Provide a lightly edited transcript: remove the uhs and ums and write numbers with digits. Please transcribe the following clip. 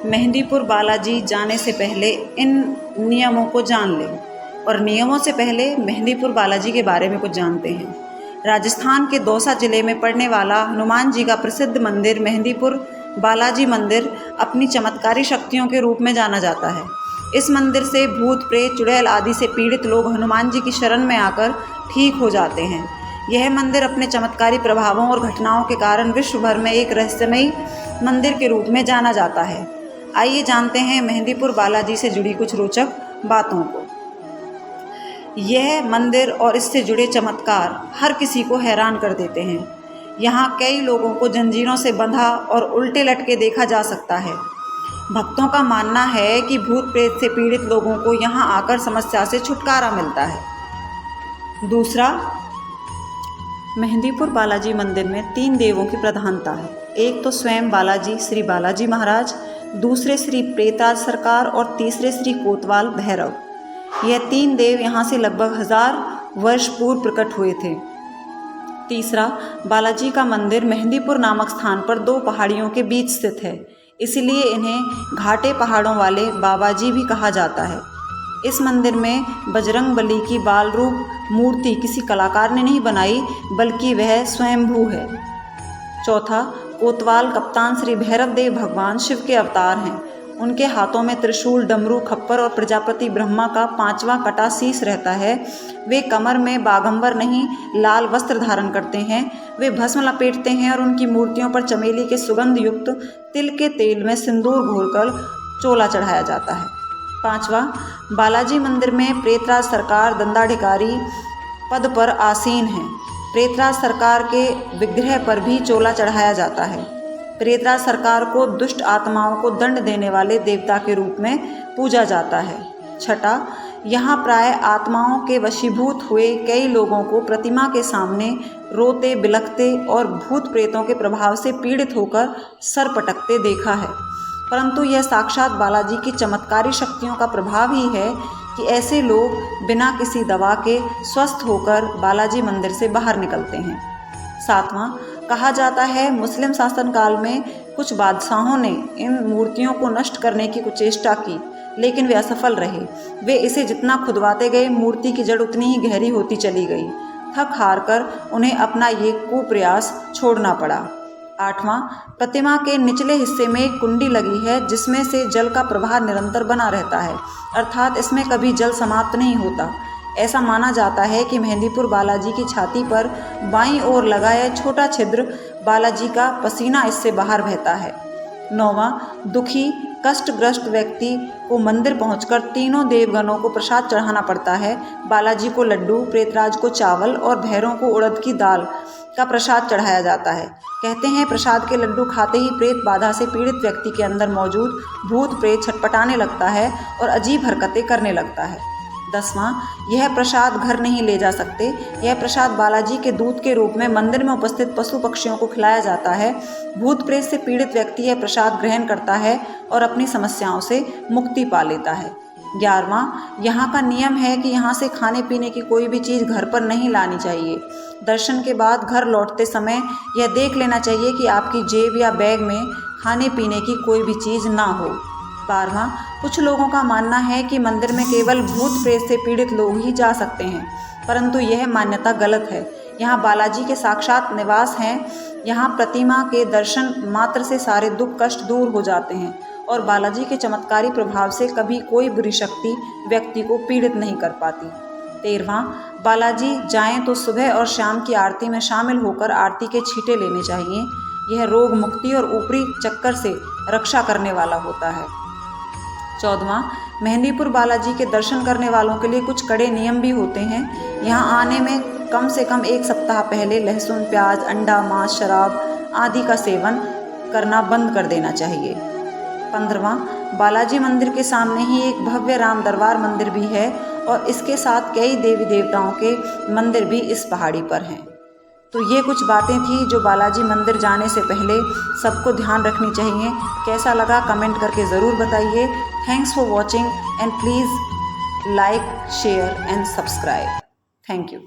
मेहंदीपुर बालाजी जाने से पहले इन नियमों को जान लें, और नियमों से पहले मेहंदीपुर बालाजी के बारे में कुछ जानते हैं। राजस्थान के दौसा जिले में पड़ने वाला हनुमान जी का प्रसिद्ध मंदिर मेहंदीपुर बालाजी मंदिर अपनी चमत्कारी शक्तियों के रूप में जाना जाता है। इस मंदिर से भूत प्रेत चुड़ैल आदि से पीड़ित लोग हनुमान जी की शरण में आकर ठीक हो जाते हैं। यह मंदिर अपने चमत्कारी प्रभावों और घटनाओं के कारण विश्व भर में एक रहस्यमयी मंदिर के रूप में जाना जाता है। आइए जानते हैं मेहंदीपुर बालाजी से जुड़ी कुछ रोचक बातों को। यह मंदिर और इससे जुड़े चमत्कार हर किसी को हैरान कर देते हैं। यहाँ कई लोगों को जंजीरों से बंधा और उल्टे लटके देखा जा सकता है। भक्तों का मानना है कि भूत प्रेत से पीड़ित लोगों को यहाँ आकर समस्या से छुटकारा मिलता है। दूसरा, मेहंदीपुर बालाजी मंदिर में 3 देवों की प्रधानता है। एक तो स्वयं बालाजी श्री बालाजी महाराज, दूसरे श्री प्रेतराज सरकार और तीसरे श्री कोतवाल भैरव। यह 3 देव यहाँ से लगभग 1000 वर्ष पूर्व प्रकट हुए थे। तीसरा, बालाजी का मंदिर मेहंदीपुर नामक स्थान पर 2 पहाड़ियों के बीच स्थित है, इसलिए इन्हें घाटे पहाड़ों वाले बाबाजी भी कहा जाता है। इस मंदिर में बजरंग बली की बाल रूप मूर्ति किसी कलाकार ने नहीं बनाई, बल्कि वह स्वयंभू है। चौथा, कोतवाल कप्तान श्री भैरव देव भगवान शिव के अवतार हैं। उनके हाथों में त्रिशूल, डमरू, खप्पर और प्रजापति ब्रह्मा का 5वां कटा शीश रहता है। वे कमर में बागंबर नहीं लाल वस्त्र धारण करते हैं। वे भस्म लपेटते हैं और उनकी मूर्तियों पर चमेली के सुगंध युक्त तिल के तेल में सिंदूर घोलकर चोला चढ़ाया जाता है। 5वां, बालाजी मंदिर में प्रेतराज सरकार दंडाधिकारी पद पर आसीन हैं। प्रेतराज सरकार के विग्रह पर भी चोला चढ़ाया जाता है। प्रेतराज सरकार को दुष्ट आत्माओं को दंड देने वाले देवता के रूप में पूजा जाता है। छठा, यहाँ प्राय आत्माओं के वशीभूत हुए कई लोगों को प्रतिमा के सामने रोते बिलखते और भूत प्रेतों के प्रभाव से पीड़ित होकर सर पटकते देखा है, परंतु यह साक्षात बालाजी की चमत्कारी शक्तियों का प्रभाव ही है कि ऐसे लोग बिना किसी दवा के स्वस्थ होकर बालाजी मंदिर से बाहर निकलते हैं। 7वां, कहा जाता है मुस्लिम शासनकाल में कुछ बादशाहों ने इन मूर्तियों को नष्ट करने की कुचेष्टा की, लेकिन वे असफल रहे। वे इसे जितना खुदवाते गए, मूर्ति की जड़ उतनी ही गहरी होती चली गई। थक हार कर उन्हें अपना ये कुप्रयास छोड़ना पड़ा। 8वां, प्रतिमा के निचले हिस्से में एक कुंडी लगी है, जिसमें से जल का प्रवाह निरंतर बना रहता है, अर्थात इसमें कभी जल समाप्त नहीं होता। ऐसा माना जाता है कि मेहंदीपुर बालाजी की छाती पर बाईं ओर लगा यह छोटा छिद्र बालाजी का पसीना इससे बाहर बहता है। 9वां, दुखी कष्टग्रस्त व्यक्ति को मंदिर पहुंचकर तीनों देवगणों को प्रसाद चढ़ाना पड़ता है। बालाजी को लड्डू, प्रेतराज को चावल और भैरव को उड़द की दाल का प्रसाद चढ़ाया जाता है। कहते हैं प्रसाद के लड्डू खाते ही प्रेत बाधा से पीड़ित व्यक्ति के अंदर मौजूद भूत प्रेत छटपटाने लगता है और अजीब हरकतें करने लगता है। 10वां, यह प्रसाद घर नहीं ले जा सकते। यह प्रसाद बालाजी के दूध के रूप में मंदिर में उपस्थित पशु पक्षियों को खिलाया जाता है। भूत प्रेत से पीड़ित व्यक्ति यह प्रसाद ग्रहण करता है और अपनी समस्याओं से मुक्ति पा लेता है। 11वां, यहाँ का नियम है कि यहाँ से खाने पीने की कोई भी चीज़ घर पर नहीं लानी चाहिए। दर्शन के बाद घर लौटते समय यह देख लेना चाहिए कि आपकी जेब या बैग में खाने पीने की कोई भी चीज़ ना हो। 12वां, कुछ लोगों का मानना है कि मंदिर में केवल भूत प्रेत से पीड़ित लोग ही जा सकते हैं, परंतु यह मान्यता गलत है। यहाँ बालाजी के साक्षात निवास हैं। यहाँ प्रतिमा के दर्शन मात्र से सारे दुख कष्ट दूर हो जाते हैं और बालाजी के चमत्कारी प्रभाव से कभी कोई बुरी शक्ति व्यक्ति को पीड़ित नहीं कर पाती। 13वां, बालाजी जाएं तो सुबह और शाम की आरती में शामिल होकर आरती के छींटे लेने चाहिए। यह रोग मुक्ति और ऊपरी चक्कर से रक्षा करने वाला होता है। 14वां, मेहंदीपुर बालाजी के दर्शन करने वालों के लिए कुछ कड़े नियम भी होते हैं। यहाँ आने में कम से कम 1 सप्ताह पहले लहसुन, प्याज, अंडा, मांस, शराब आदि का सेवन करना बंद कर देना चाहिए। 15वां, बालाजी मंदिर के सामने ही एक भव्य राम दरबार मंदिर भी है और इसके साथ कई देवी देवताओं के मंदिर भी इस पहाड़ी पर हैं। तो ये कुछ बातें थी जो बालाजी मंदिर जाने से पहले सबको ध्यान रखनी चाहिए। कैसा लगा कमेंट करके ज़रूर बताइए। Thanks for watching and please like, share and subscribe. Thank you.